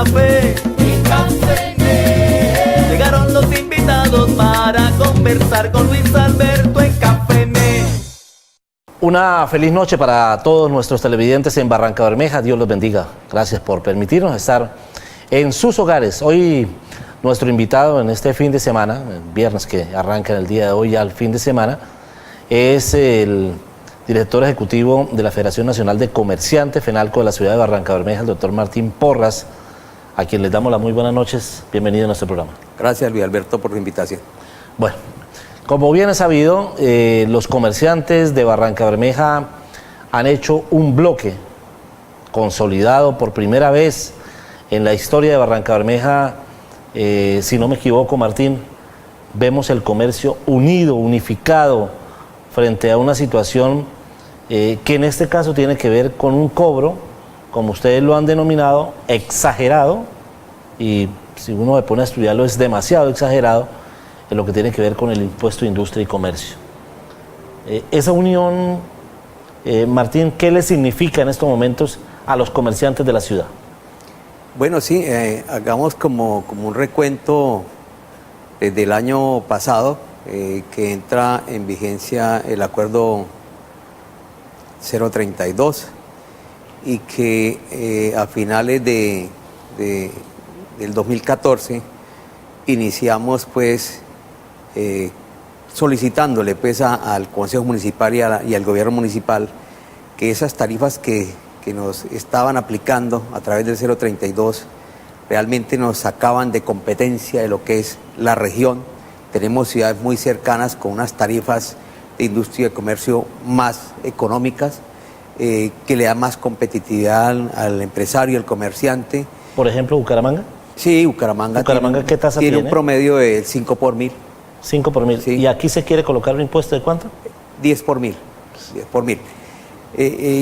café. En Café. Llegaron los invitados para conversar con Luis Alberto en Café. Una feliz noche para todos nuestros televidentes en Barrancabermeja. Dios los bendiga. Gracias por permitirnos estar en sus hogares. Hoy nuestro invitado en este fin de semana, el viernes que arranca en el día de hoy, ya el fin de semana, es el director ejecutivo de la Federación Nacional de Comerciantes, FENALCO, de la ciudad de Barrancabermeja, el doctor Martín Porras, a quien les damos las muy buenas noches. Bienvenido a nuestro programa. Gracias, Luis Alberto, por la invitación. Bueno, como bien es sabido, los comerciantes de Barrancabermeja han hecho un bloque consolidado por primera vez en la historia de Barrancabermeja. Si no me equivoco, Martín, vemos el comercio unido, unificado, frente a una situación que en este caso tiene que ver con un cobro, como ustedes lo han denominado, exagerado, y si uno se pone a estudiarlo es demasiado exagerado, en lo que tiene que ver con el impuesto de industria y comercio. Esa unión, Martín, ¿qué le significa en estos momentos a los comerciantes de la ciudad? Bueno, sí, hagamos como un recuento desde el año pasado, que entra en vigencia el acuerdo 032 y que a finales del 2014 iniciamos pues solicitándole pues al Consejo Municipal y al Gobierno Municipal que esas tarifas que nos estaban aplicando a través del 032 realmente nos sacaban de competencia de lo que es la región. Tenemos ciudades muy cercanas con unas tarifas de industria y de comercio más económicas, que le da más competitividad al empresario, al comerciante. Por ejemplo, Bucaramanga. Sí, Bucaramanga ¿Qué tasa tiene? Tiene un promedio de 5 por mil. 5 por mil. Sí. ¿Y aquí se quiere colocar un impuesto de cuánto? 10 por mil. 10 por mil.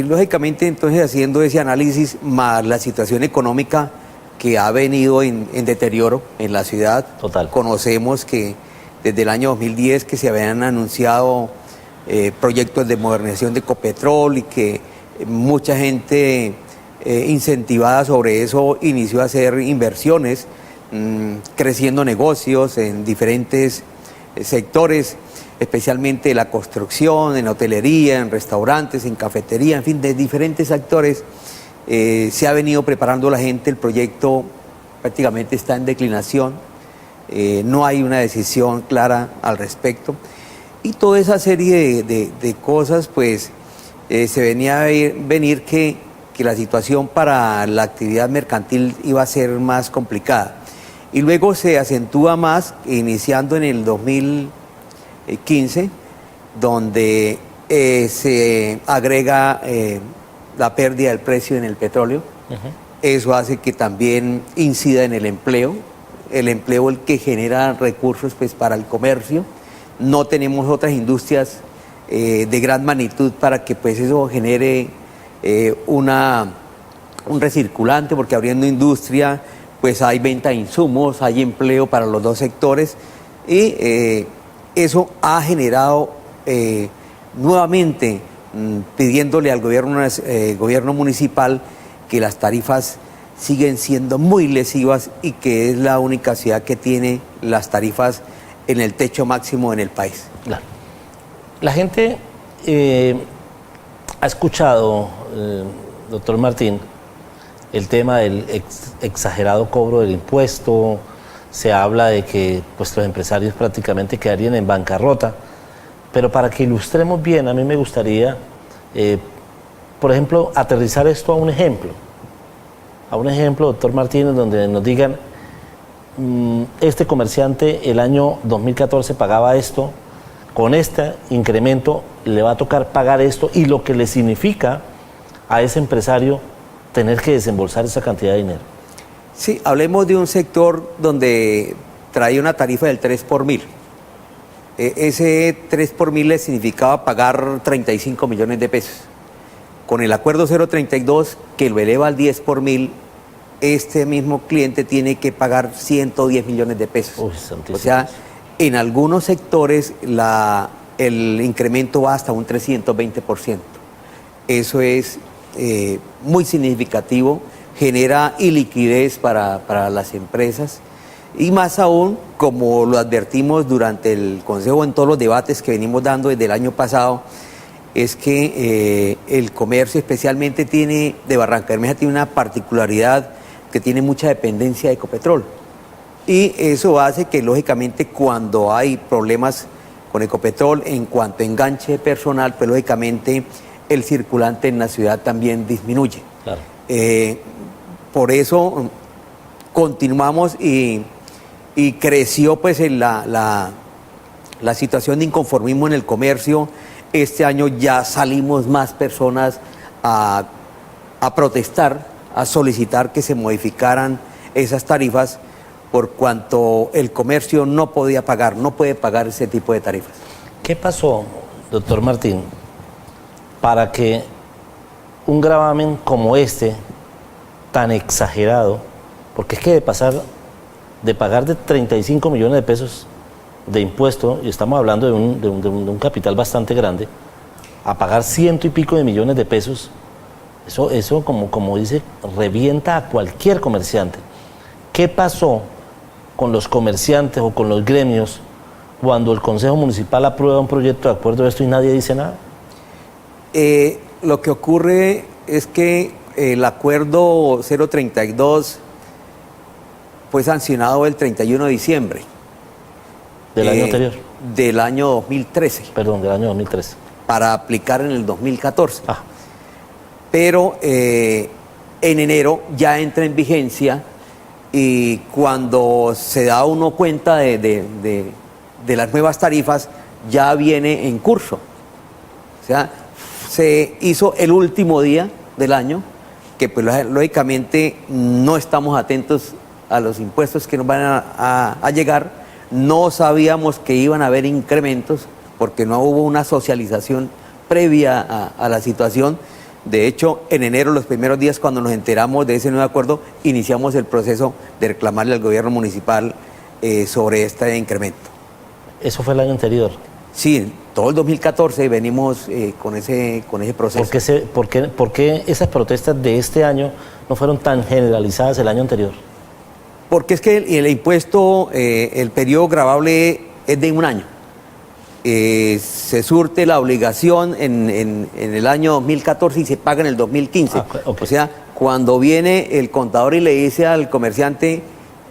Lógicamente, entonces, haciendo ese análisis, más la situación económica que ha venido en deterioro en la ciudad. Total. Conocemos que desde el año 2010 que se habían anunciado proyectos de modernización de Ecopetrol y que mucha gente incentivada sobre eso inició a hacer inversiones, creciendo negocios en diferentes sectores, especialmente la construcción, en hotelería, en restaurantes, en cafetería, en fin, de diferentes sectores. Se ha venido preparando la gente, el proyecto prácticamente está en declinación, no hay una decisión clara al respecto. Y toda esa serie de cosas, pues, se venía a venir que la situación para la actividad mercantil iba a ser más complicada. Y luego se acentúa más, iniciando en el 2015, donde se agrega la pérdida del precio en el petróleo. Eso hace que también incida en el empleo el que genera recursos pues, para el comercio. No tenemos otras industrias de gran magnitud para que pues, eso genere un recirculante, porque abriendo industria pues hay venta de insumos, hay empleo para los dos sectores y eso ha generado nuevamente pidiéndole al gobierno municipal que las tarifas siguen siendo muy lesivas y que es la única ciudad que tiene las tarifas en el techo máximo en el país. Claro. La gente ha escuchado, doctor Martín, el tema del exagerado cobro del impuesto. Se habla de que pues, los empresarios prácticamente quedarían en bancarrota. Pero para que ilustremos bien, a mí me gustaría, por ejemplo, aterrizar esto a un ejemplo. A un ejemplo, doctor Martínez, donde nos digan, este comerciante el año 2014 pagaba esto, con este incremento le va a tocar pagar esto, y lo que le significa a ese empresario tener que desembolsar esa cantidad de dinero. Sí, hablemos de un sector donde traía una tarifa del 3 por mil. Ese 3 por mil le significaba pagar 35 millones de pesos. Con el acuerdo 032, que lo eleva al 10 por mil, este mismo cliente tiene que pagar 110 millones de pesos. Uy, o sea, en algunos sectores el incremento va hasta un 320%. Eso es muy significativo genera iliquidez para las empresas. Y más aún, como lo advertimos durante el Consejo en todos los debates que venimos dando desde el año pasado, es que el comercio especialmente de Barrancabermeja tiene una particularidad que tiene mucha dependencia de Ecopetrol. Y eso hace que lógicamente cuando hay problemas con Ecopetrol en cuanto a enganche personal, pues lógicamente el circulante en la ciudad también disminuye. Claro. Por eso continuamos y creció pues la situación de inconformismo en el comercio. Este año ya salimos más personas a protestar, a solicitar que se modificaran esas tarifas por cuanto el comercio no puede pagar ese tipo de tarifas. ¿Qué pasó, doctor Martín, para que un gravamen como este, tan exagerado, porque es que de pagar de 35 millones de pesos de impuesto, y estamos hablando de un capital bastante grande, a pagar 100 y pico de millones de pesos, eso como dice, revienta a cualquier comerciante. ¿Qué pasó con los comerciantes o con los gremios cuando el Consejo Municipal aprueba un proyecto de acuerdo de esto y nadie dice nada? Lo que ocurre es que el acuerdo 032 fue sancionado el 31 de diciembre. ¿Del año anterior? Del año 2013. Perdón, del año 2013. Para aplicar en el 2014. Ah. Pero en enero ya entra en vigencia y cuando se da uno cuenta de las nuevas tarifas ya viene en curso. O sea, se hizo el último día del año, que pues lógicamente no estamos atentos a los impuestos que nos van a llegar. No sabíamos que iban a haber incrementos porque no hubo una socialización previa a la situación. De hecho, en enero, los primeros días, cuando nos enteramos de ese nuevo acuerdo, iniciamos el proceso de reclamarle al gobierno municipal sobre este incremento. ¿Eso fue el año anterior? Sí, todo el 2014 venimos con ese proceso. ¿Por qué esas protestas de este año no fueron tan generalizadas el año anterior? Porque es que el impuesto, el periodo gravable es de un año. Se surte la obligación en el año 2014 y se paga en el 2015. Okay. O sea, cuando viene el contador y le dice al comerciante,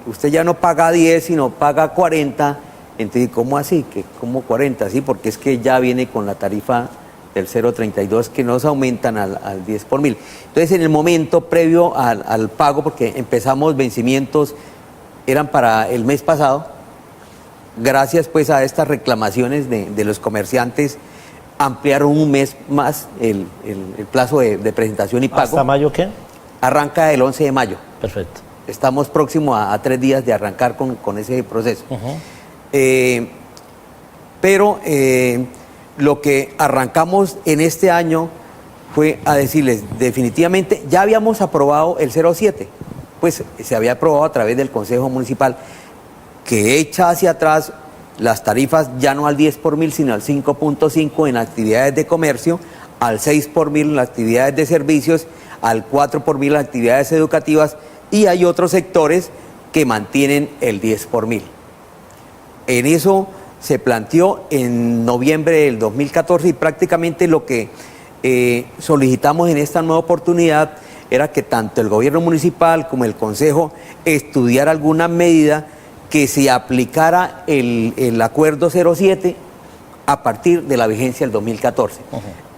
usted ya no paga 10, sino paga 40, entonces, ¿cómo así? ¿Cómo 40? Sí, porque es que ya viene con la tarifa del 0.32 que nos aumentan al 10 por mil. Entonces, en el momento previo al pago, porque empezamos vencimientos, eran para el mes pasado, gracias pues a estas reclamaciones de los comerciantes, ampliaron un mes más el plazo de presentación y pago. ¿Hasta mayo qué? Arranca el 11 de mayo. Perfecto. Estamos próximos a 3 días de arrancar con ese proceso. Pero lo que arrancamos en este año fue a decirles, definitivamente, ya habíamos aprobado el 0.7, pues se había aprobado a través del Consejo Municipal, que echa hacia atrás las tarifas ya no al 10 por mil, sino al 5.5 en actividades de comercio, al 6 por mil en las actividades de servicios, al 4 por mil en las actividades educativas, y hay otros sectores que mantienen el 10 por mil. En eso se planteó en noviembre del 2014 y prácticamente lo que solicitamos en esta nueva oportunidad era que tanto el gobierno municipal como el consejo estudiara alguna medida que se aplicara el acuerdo 07 a partir de la vigencia del 2014.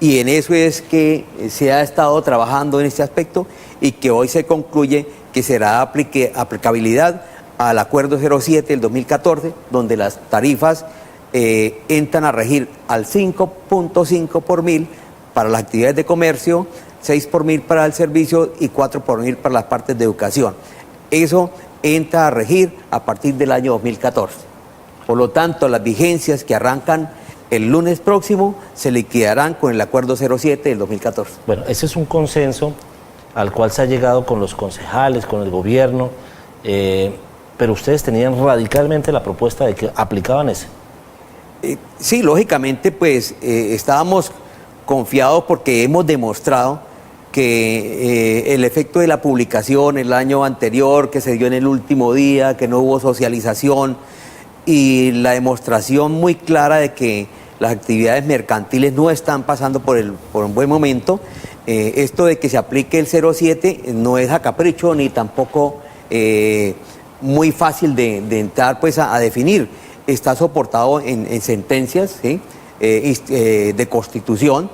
Y en eso es que se ha estado trabajando en este aspecto y que hoy se concluye que será aplicabilidad al acuerdo 07 del 2014, donde las tarifas entran a regir al 5.5 por mil para las actividades de comercio, 6 por mil para el servicio y 4 por mil para las partes de educación. Eso entra a regir a partir del año 2014. Por lo tanto, las vigencias que arrancan el lunes próximo se liquidarán con el acuerdo 07 del 2014. Bueno, ese es un consenso al cual se ha llegado con los concejales, con el gobierno, pero ustedes tenían radicalmente la propuesta de que aplicaban ese. Sí, lógicamente, pues estábamos confiados porque hemos demostrado que el efecto de la publicación el año anterior, que se dio en el último día, que no hubo socialización, y la demostración muy clara de que las actividades mercantiles no están pasando por un buen momento. Esto de que se aplique el 0,7 no es a capricho ni tampoco muy fácil de entrar pues a definir. Está soportado en sentencias, ¿sí? De constitución,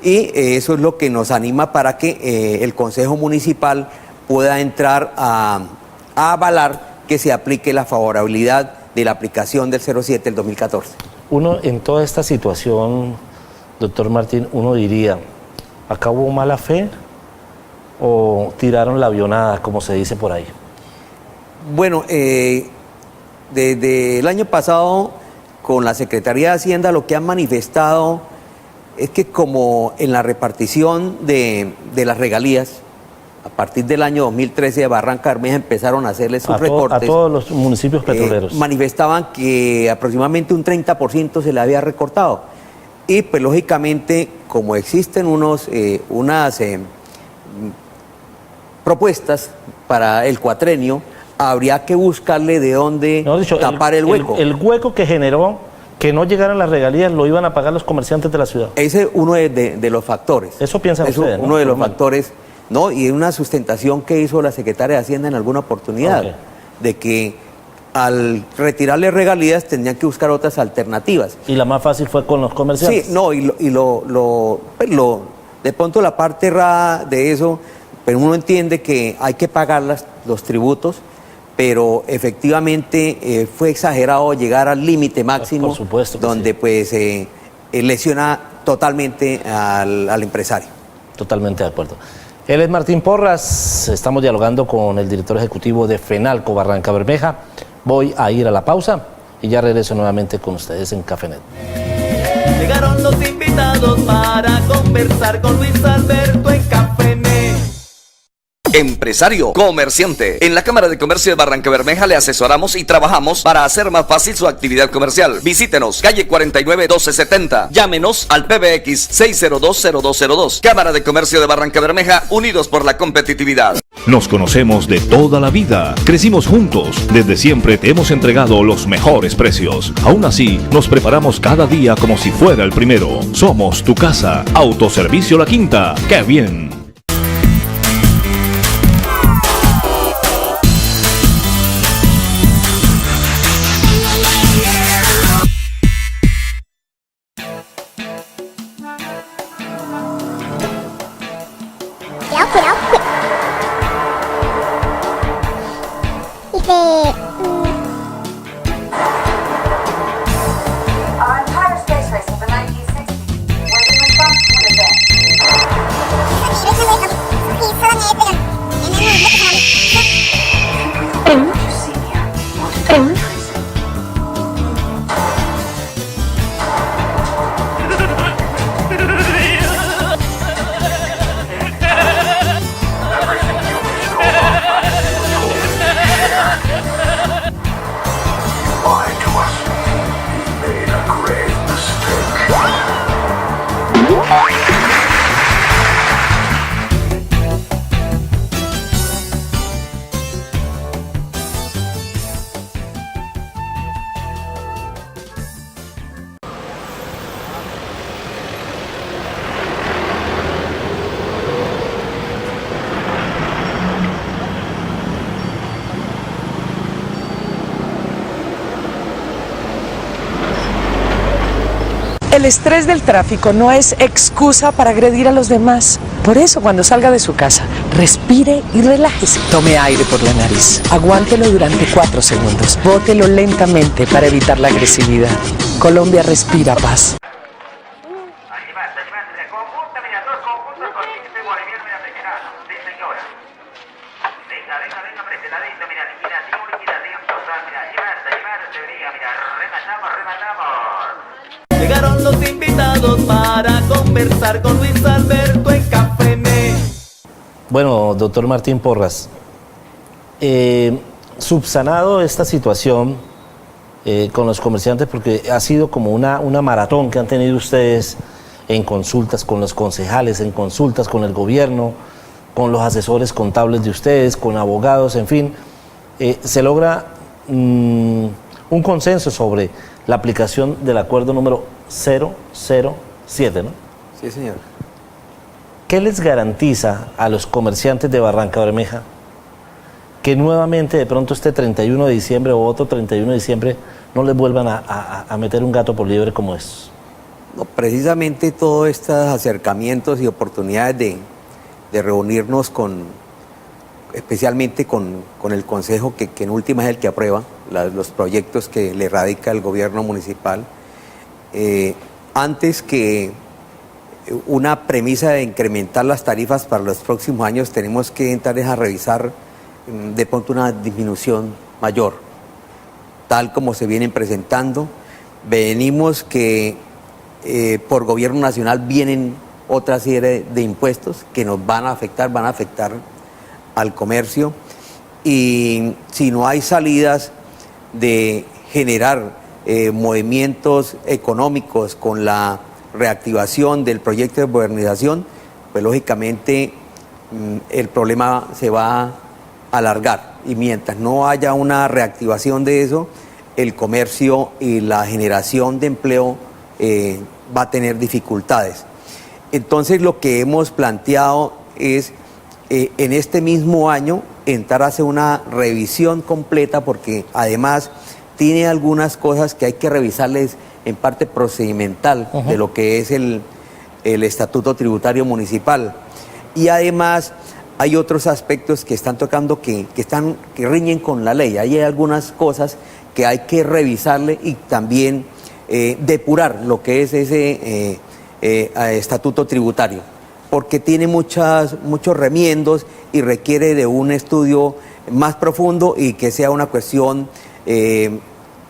y eso es lo que nos anima para que el Consejo Municipal pueda entrar a avalar que se aplique la favorabilidad de la aplicación del 0,7 del 2014. Uno, en toda esta situación, doctor Martín, uno diría, ¿acá hubo mala fe o tiraron la avionada, como se dice por ahí? Bueno, desde el año pasado, con la Secretaría de Hacienda, lo que han manifestado es que como en la repartición de las regalías, a partir del año 2013 de Barranca Bermeja empezaron a hacerle sus recortes. A todos los municipios petroleros. Manifestaban que aproximadamente un 30% se le había recortado. Y pues lógicamente, como existen unas propuestas para el cuatrenio, habría que buscarle de dónde tapar el hueco. El hueco que generó que no llegaran las regalías lo iban a pagar los comerciantes de la ciudad. Ese es uno de los factores. Eso piensan ustedes, ¿no? Uno de los factores, ¿no? Y una sustentación que hizo la Secretaria de Hacienda en alguna oportunidad, okay, de que al retirarle regalías tendrían que buscar otras alternativas. Y la más fácil fue con los comerciantes. Sí, no, de pronto la parte errada de eso, pero uno entiende que hay que pagar los tributos, pero efectivamente fue exagerado llegar al límite máximo, por supuesto que donde sí, pues lesiona totalmente al empresario. Totalmente de acuerdo. Él es Martín Porras, estamos dialogando con el director ejecutivo de FENALCO Barranca Bermeja. Voy a ir a la pausa y ya regreso nuevamente con ustedes en Cafenet. Llegaron los invitados para conversar con Luis Alberto en Cafenet. Empresario, comerciante. En la Cámara de Comercio de Barranca Bermeja le asesoramos y trabajamos para hacer más fácil su actividad comercial. Visítenos, calle 49 1270. Llámenos al PBX 6020202. Cámara de Comercio de Barranca Bermeja, unidos por la competitividad. Nos conocemos de toda la vida, crecimos juntos, desde siempre te hemos entregado los mejores precios. Aún así, nos preparamos cada día como si fuera el primero. Somos tu casa, Autoservicio La Quinta. ¡Qué bien! El estrés del tráfico no es excusa para agredir a los demás. Por eso, cuando salga de su casa, respire y relájese. Tome aire por la nariz. Aguántelo durante 4 segundos. Bótelo lentamente para evitar la agresividad. Colombia respira paz. Llegaron los invitados para conversar con Luis Alberto en Cafenet. Bueno, doctor Martín Porras, subsanado esta situación con los comerciantes, porque ha sido como una maratón que han tenido ustedes en consultas con los concejales, en consultas con el gobierno, con los asesores contables de ustedes, con abogados, en fin, se logra un consenso sobre la aplicación del acuerdo número 007, ¿no? Sí, señor. ¿Qué les garantiza a los comerciantes de Barranca Bermeja que nuevamente de pronto este 31 de diciembre o otro 31 de diciembre no les vuelvan a meter un gato por liebre como es? No, precisamente todos estos acercamientos y oportunidades de reunirnos especialmente con el Consejo, que en última es el que aprueba los proyectos que le radica el gobierno municipal, antes que una premisa de incrementar las tarifas para los próximos años, tenemos que entrar a revisar de pronto una disminución mayor, tal como se vienen presentando. Venimos que por gobierno nacional vienen otra serie de impuestos que nos van a afectar al comercio, y si no hay salidas de generar movimientos económicos con la reactivación del proyecto de modernización, pues lógicamente el problema se va a alargar, y mientras no haya una reactivación de eso, el comercio y la generación de empleo va a tener dificultades. Entonces lo que hemos planteado es en este mismo año entrar a hacer una revisión completa, porque además tiene algunas cosas que hay que revisarles en parte procedimental de lo que es el estatuto tributario municipal, y además hay otros aspectos que están tocando que riñen con la ley. Hay algunas cosas que hay que revisarle y también depurar lo que es ese estatuto tributario, porque tiene muchos remiendos y requiere de un estudio más profundo y que sea una cuestión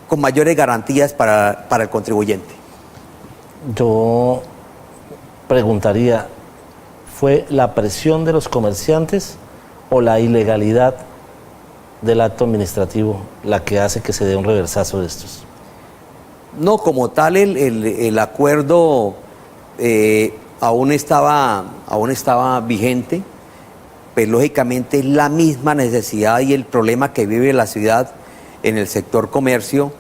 con mayores garantías para el contribuyente. Yo preguntaría, ¿fue la presión de los comerciantes o la ilegalidad del acto administrativo la que hace que se dé un reversazo de estos? No, como tal el acuerdo aún estaba vigente, pues lógicamente es la misma necesidad y el problema que vive la ciudad en el sector comercio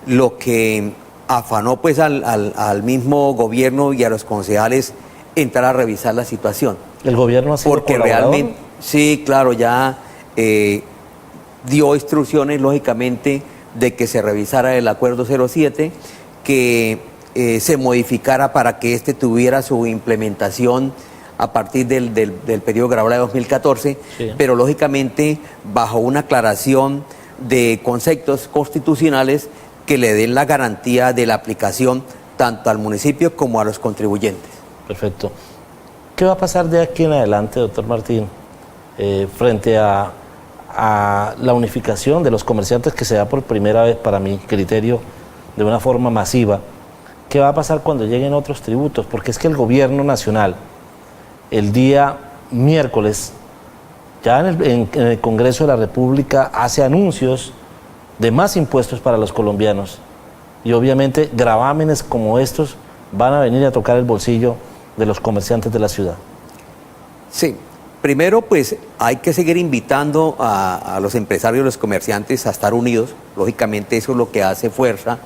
lo que afanó pues al mismo gobierno y a los concejales entrar a revisar la situación. ¿El gobierno ha sido porque colaborador? Realmente, sí, claro, ya dio instrucciones lógicamente de que se revisara el acuerdo 07, que se modificara para que este tuviera su implementación a partir del periodo gradual de 2014, sí, pero lógicamente bajo una aclaración de conceptos constitucionales que le den la garantía de la aplicación tanto al municipio como a los contribuyentes. Perfecto. ¿Qué va a pasar de aquí en adelante, doctor Martín, frente a la unificación de los comerciantes que se da por primera vez, para mi criterio, de una forma masiva? ¿Qué va a pasar cuando lleguen otros tributos? Porque es que el gobierno nacional, el día miércoles, ya en el Congreso de la República, hace anuncios de más impuestos para los colombianos. Y obviamente gravámenes como estos van a venir a tocar el bolsillo de los comerciantes de la ciudad. Sí. Primero, pues hay que seguir invitando a los empresarios y los comerciantes a estar unidos. Lógicamente eso es lo que hace fuerza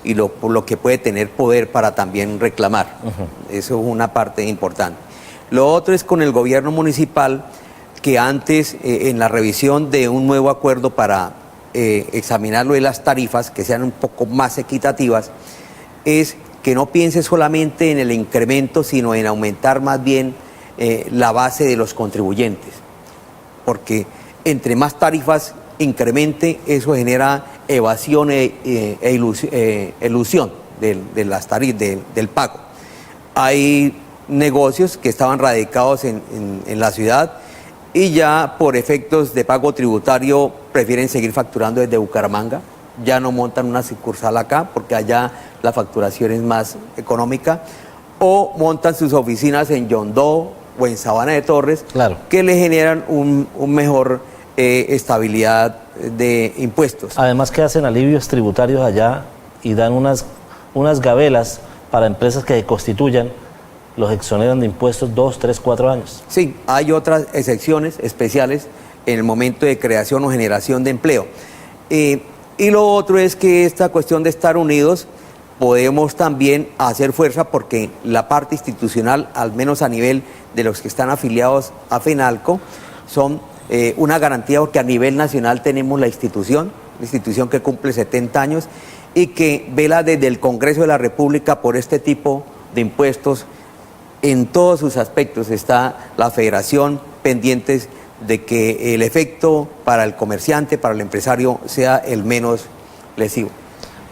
y por lo que puede tener poder para también reclamar. Eso es una parte importante. Lo otro es con el gobierno municipal, que antes en la revisión de un nuevo acuerdo para examinarlo de las tarifas, que sean un poco más equitativas, es que no piense solamente en el incremento, sino en aumentar más bien la base de los contribuyentes, porque entre más tarifas incremente, eso genera evasión elusión de las tarifas del pago. Hay negocios que estaban radicados en la ciudad y ya por efectos de pago tributario prefieren seguir facturando desde Bucaramanga, ya no montan una sucursal acá porque allá la facturación es más económica, o montan sus oficinas en Yondó o en Sabana de Torres, claro, que le generan un mejor estabilidad de impuestos. Además que hacen alivios tributarios allá y dan unas gabelas para empresas que se constituyan los exoneran de impuestos 2, 3, 4 años. Sí, hay otras excepciones especiales en el momento de creación o generación de empleo. Y lo otro es que esta cuestión de estar unidos, podemos también hacer fuerza porque la parte institucional, al menos a nivel de los que están afiliados a FENALCO, son una garantía porque a nivel nacional tenemos la institución que cumple 70 años y que vela desde el Congreso de la República por este tipo de impuestos en todos sus aspectos. Está la federación pendientes de que el efecto para el comerciante, para el empresario, sea el menos lesivo.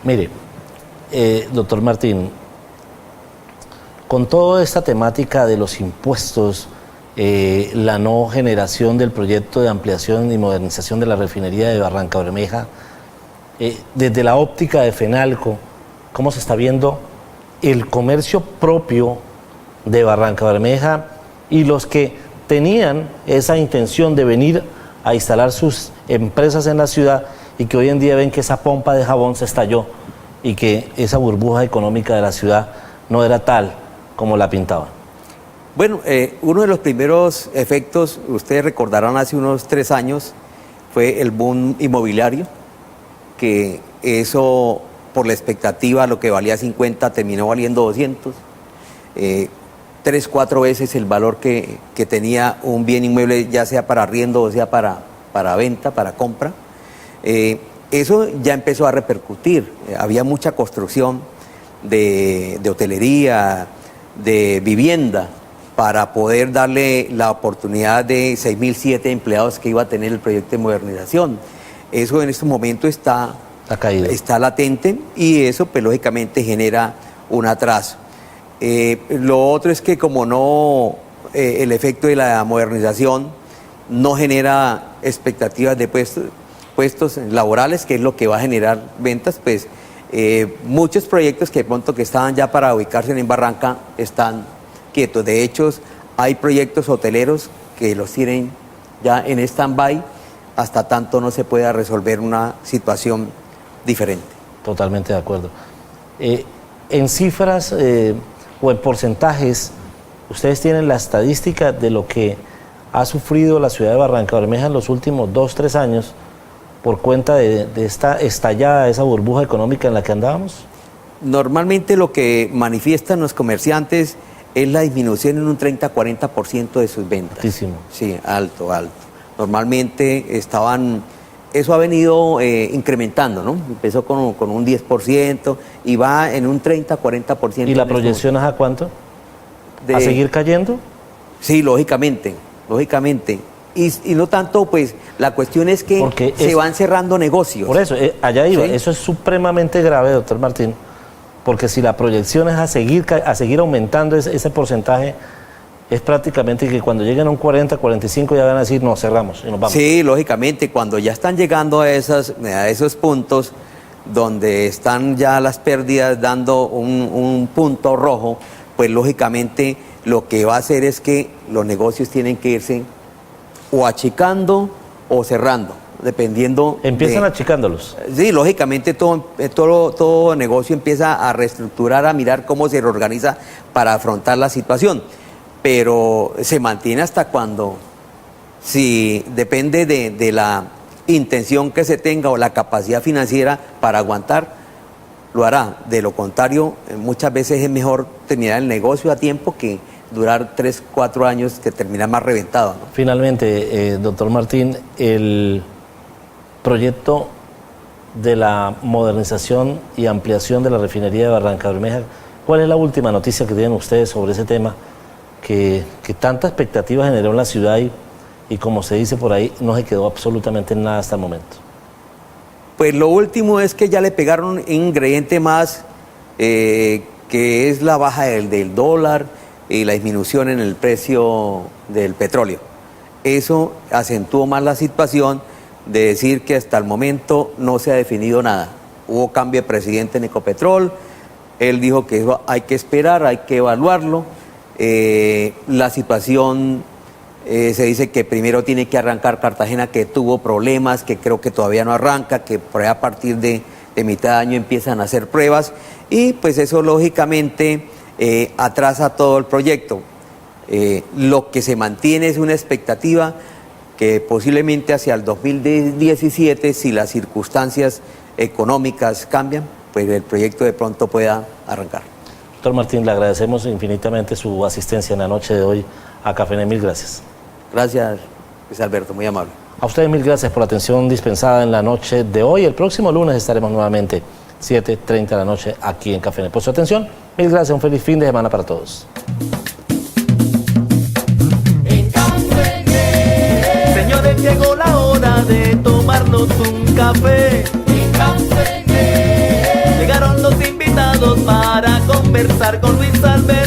Mire, doctor Martín, con toda esta temática de los impuestos, la no generación del proyecto de ampliación y modernización de la refinería de Barrancabermeja, desde la óptica de FENALCO, ¿cómo se está viendo el comercio propio de Barrancabermeja y los que tenían esa intención de venir a instalar sus empresas en la ciudad y que hoy en día ven que esa pompa de jabón se estalló y que esa burbuja económica de la ciudad no era tal como la pintaban? Bueno, uno de los primeros efectos, ustedes recordarán hace unos 3 años, fue el boom inmobiliario, que eso por la expectativa lo que valía 50 terminó valiendo 200. 3, 4 veces el valor que tenía un bien inmueble, ya sea para arriendo o sea para venta, para compra. Eso ya empezó a repercutir. Había mucha construcción de hotelería, de vivienda, para poder darle la oportunidad de 6.007 empleados que iba a tener el proyecto de modernización. Eso en este momento está latente y eso pues lógicamente genera un atraso. Lo otro es que como no, el efecto de la modernización no genera expectativas de puestos laborales, que es lo que va a generar ventas, pues muchos proyectos que de pronto que estaban ya para ubicarse en Barranca están quietos. De hecho, hay proyectos hoteleros que los tienen ya en stand-by hasta tanto no se pueda resolver una situación diferente. Totalmente de acuerdo. En cifras o en porcentajes, ¿ustedes tienen la estadística de lo que ha sufrido la ciudad de Barrancabermeja en los últimos 2, 3 años por cuenta de esta estallada, esa burbuja económica en la que andábamos? Normalmente lo que manifiestan los comerciantes es la disminución en un 30-40% de sus ventas. Altísimo. Sí, alto. Normalmente eso ha venido incrementando, ¿no? Empezó con un 10% y va en un 30-40%. ¿Y la proyección es a cuánto? ¿A seguir cayendo? Sí, lógicamente. Y no tanto, pues, la cuestión es que se van cerrando negocios. Por eso, allá iba, ¿sí? Eso es supremamente grave, doctor Martín, porque si la proyección es a seguir aumentando ese porcentaje, es prácticamente que cuando lleguen a un 40, 45 ya van a decir, no, cerramos y nos vamos. Sí, lógicamente, cuando ya están llegando a esos puntos donde están ya las pérdidas dando un punto rojo, pues lógicamente lo que va a hacer es que los negocios tienen que irse o achicando o cerrando, dependiendo. Empiezan achicándolos. Sí, lógicamente todo negocio empieza a reestructurar, a mirar cómo se reorganiza para afrontar la situación, pero se mantiene hasta cuando, si depende de la intención que se tenga o la capacidad financiera para aguantar, lo hará. De lo contrario, muchas veces es mejor terminar el negocio a tiempo que durar 3, 4 años que termina más reventado, ¿no? Finalmente, doctor Martín, el proyecto de la modernización y ampliación de la refinería de Barrancabermeja, ¿cuál es la última noticia que tienen ustedes sobre ese tema que tanta expectativa generó en la ciudad y como se dice por ahí, no se quedó absolutamente nada hasta el momento? Pues lo último es que ya le pegaron un ingrediente más, que es la baja del dólar y la disminución en el precio del petróleo. Eso acentuó más la situación de decir que hasta el momento no se ha definido nada. Hubo cambio de presidente en Ecopetrol, él dijo que eso hay que esperar, hay que evaluarlo. La situación se dice que primero tiene que arrancar Cartagena, que tuvo problemas, que creo que todavía no arranca, que por ahí a partir de mitad de año empiezan a hacer pruebas y pues eso lógicamente atrasa todo el proyecto. Lo que se mantiene es una expectativa que posiblemente hacia el 2017, si las circunstancias económicas cambian, pues el proyecto de pronto pueda arrancar. Doctor Martín, le agradecemos infinitamente su asistencia en la noche de hoy a Café. Mil gracias. Gracias, Luis Alberto, muy amable. A ustedes mil gracias por la atención dispensada en la noche de hoy. El próximo lunes estaremos nuevamente 7:30 de la noche aquí en Café. Por su atención, mil gracias, un feliz fin de semana para todos. Señores, llegó la hora de tomarnos un café. Llegaron los invitados para conversar con Luis Alberto.